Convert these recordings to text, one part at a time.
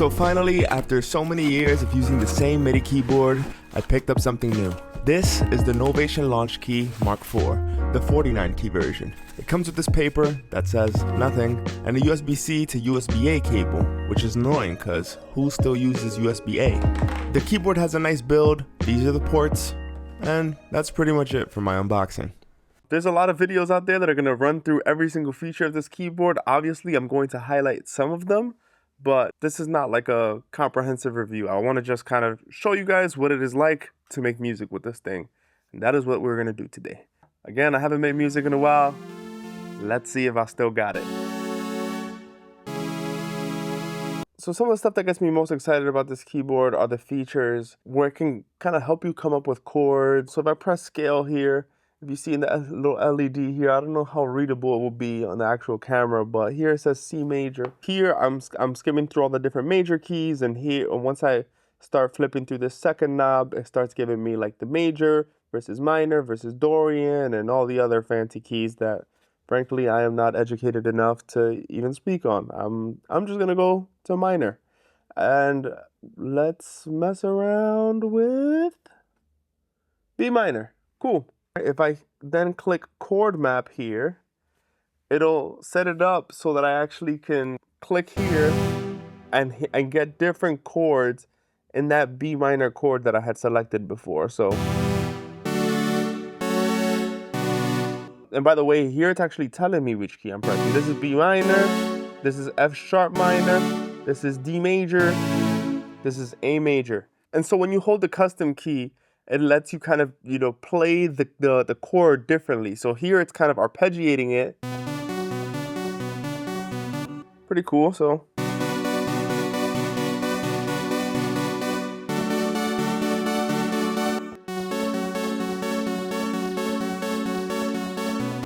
So finally, after so many years of using the same MIDI keyboard, I picked up something new. This is the Novation Launchkey Mark IV, the 49 key version. It comes with this paper that says nothing and a USB-C to USB-A cable, which is annoying because who still uses USB-A? The keyboard has a nice build, these are the ports, and that's pretty much it for my unboxing. There's a lot of videos out there that are going to run through every single feature of this keyboard. Obviously, I'm going to highlight some of them, but this is not like a comprehensive review. I want to just kind of show you guys what it is like to make music with this thing. And that is what we're going to do today. Again, I haven't made music in a while. Let's see if I still got it. So some of the stuff that gets me most excited about this keyboard are the features where it can kind of help you come up with chords. So if I press scale here, if you see in the little LED here, I don't know how readable it will be on the actual camera, but here it says C major. Here I'm skimming through all the different major keys, and here once I start flipping through this second knob, it starts giving me like the major versus minor versus Dorian and all the other fancy keys that frankly I am not educated enough to even speak on. I'm just gonna go to minor. And let's mess around with B minor. Cool. If I then click chord map here, it'll set it up so that I actually can click here and get different chords in that B minor chord that I had selected before. So, and by the way, here it's actually telling me which key I'm pressing. This is B minor, this is F sharp minor, this is D major, this is A major. And so when you hold the custom key, it lets you kind of, you know, play the chord differently. So here it's kind of arpeggiating it. Pretty cool, so.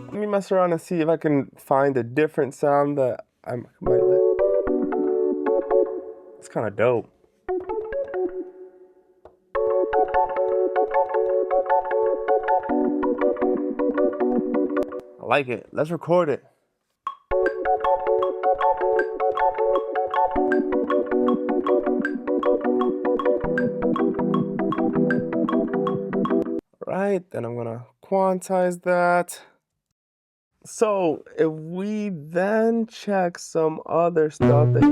Let me mess around and see if I can find a different sound that I might like. It's kind of dope. I like it. Let's record it. Right, then I'm gonna quantize that. So if we then check some other stuff that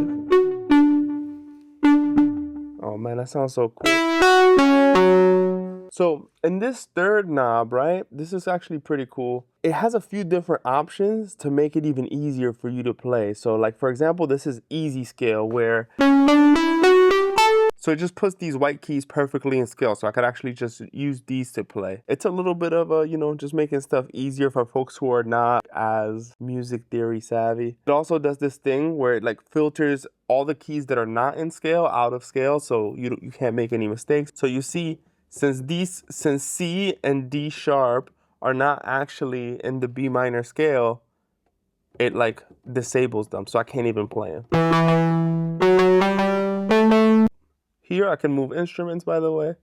oh man, that sounds so cool. So in this third knob, right, this is actually pretty cool. It has a few different options to make it even easier for you to play. So like, for example, this is easy scale where, so it just puts these white keys perfectly in scale. So I could actually just use these to play. It's a little bit of a, you know, just making stuff easier for folks who are not as music theory savvy. It also does this thing where it like filters all the keys that are not in scale out of scale. So you can't make any mistakes. So you see, since C and D sharp are not actually in the B minor scale, it like disables them, so I can't even play them. Here I can move instruments, by the way.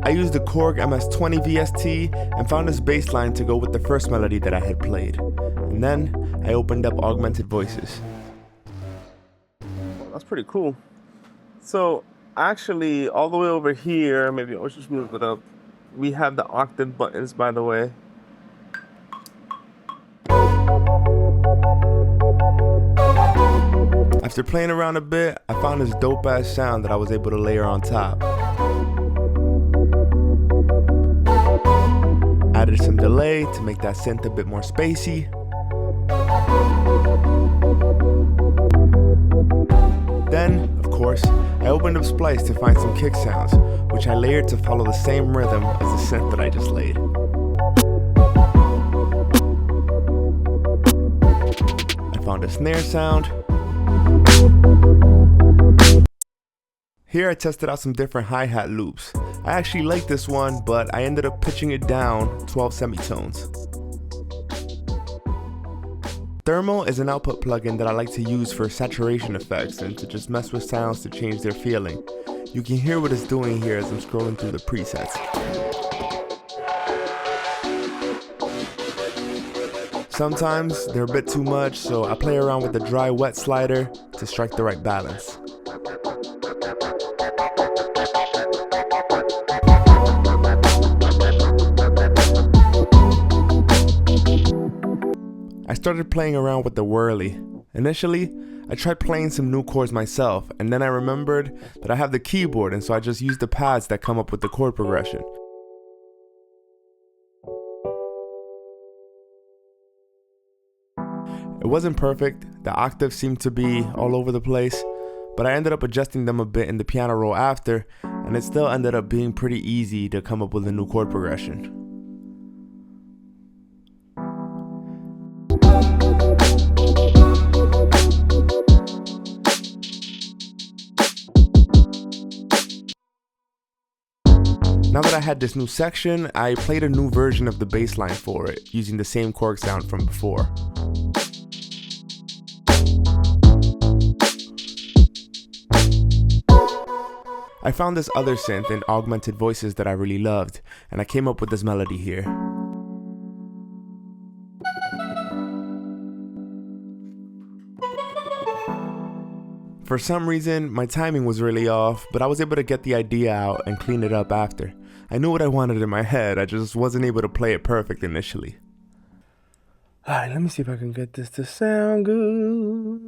I used the Korg MS-20 VST and found this bass line to go with the first melody that I had played. And then I opened up augmented voices. That's pretty cool. So actually, all the way over here, maybe I'll just move it up. We have the octave buttons, by the way. After playing around a bit, I found this dope ass sound that I was able to layer on top. Added some delay to make that synth a bit more spacey. Then, of course, I opened up Splice to find some kick sounds, which I layered to follow the same rhythm as the synth that I just laid. I found a snare sound. Here I tested out some different hi-hat loops. I actually liked this one, but I ended up pitching it down 12 semitones. Thermal is an output plugin that I like to use for saturation effects and to just mess with sounds to change their feeling. You can hear what it's doing here as I'm scrolling through the presets. Sometimes they're a bit too much, so I play around with the dry wet slider to strike the right balance. started playing around with the whirly. Initially, I tried playing some new chords myself, and then I remembered that I have the keyboard, and so I just used the pads that come up with the chord progression. It wasn't perfect, the octaves seemed to be all over the place, but I ended up adjusting them a bit in the piano roll after, and it still ended up being pretty easy to come up with a new chord progression. Now that I had this new section, I played a new version of the bass line for it, using the same chord sound from before. I found this other synth in augmented voices that I really loved, and I came up with this melody here. For some reason, my timing was really off, but I was able to get the idea out and clean it up after. I knew what I wanted in my head, I just wasn't able to play it perfect initially. Alright, let me see if I can get this to sound good.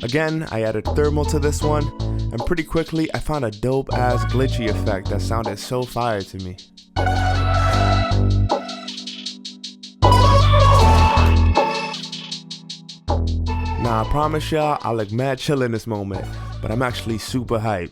Again, I added thermal to this one, and pretty quickly I found a dope ass glitchy effect that sounded so fire to me. Now I promise y'all I look mad chill in this moment, but I'm actually super hyped.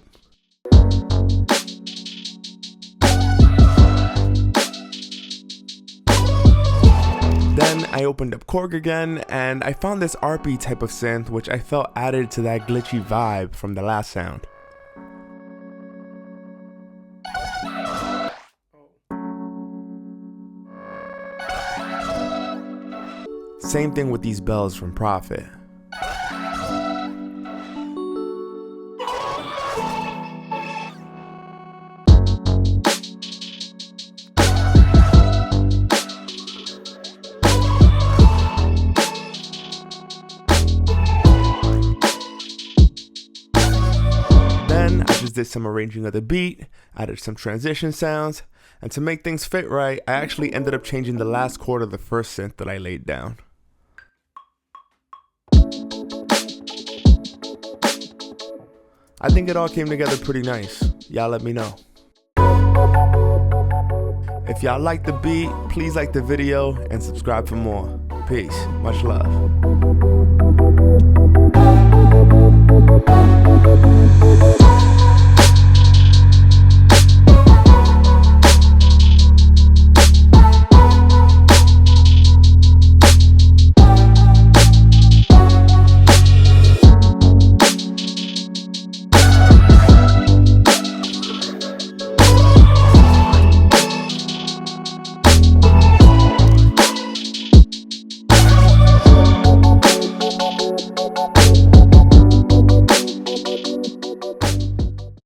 Then I opened up Korg again, and I found this RP type of synth which I felt added to that glitchy vibe from the last sound. Same thing with these bells from Prophet. I just did some arranging of the beat, added some transition sounds, and to make things fit right, I actually ended up changing the last chord of the first synth that I laid down. I think it all came together pretty nice. Y'all let me know. If y'all like the beat, please like the video and subscribe for more. Peace. Much love.